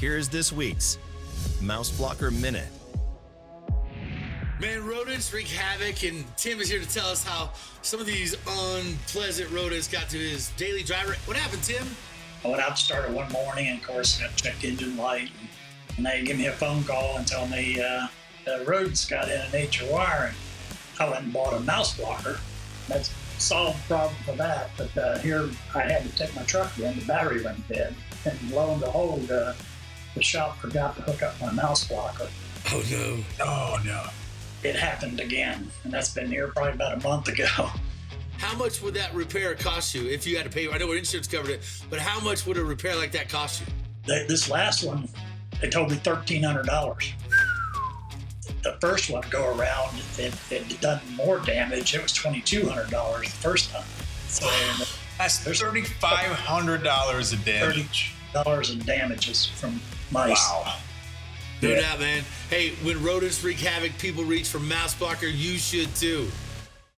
here's this week's Mouseblocker Minute. Man, rodents wreak havoc, and Tim is here to tell us how some of these unpleasant rodents got to his daily driver. What happened, Tim? I went out to start it one morning, and of course, got check engine light, and they give me a phone call and tell me the rodents got in and ate your wiring. I went and bought a mouse blocker. That's solved the problem for that, but here I had to take my truck in, the battery went dead, and lo and behold, the shop forgot to hook up my mouse blocker. Oh, no. Oh, no. It happened again, and that's been here probably about a month ago. How much would that repair cost you if you had to pay? I know what insurance covered it, but how much would a repair like that cost you? This last one, they told me $1,300. The first one go around, it done more damage. It was $2,200 the first time. So that's $3,500 of damage. $30 in damages from mice. Wow. No doubt, man. Hey, when rodents wreak havoc, people reach for Mouseblocker. You should too.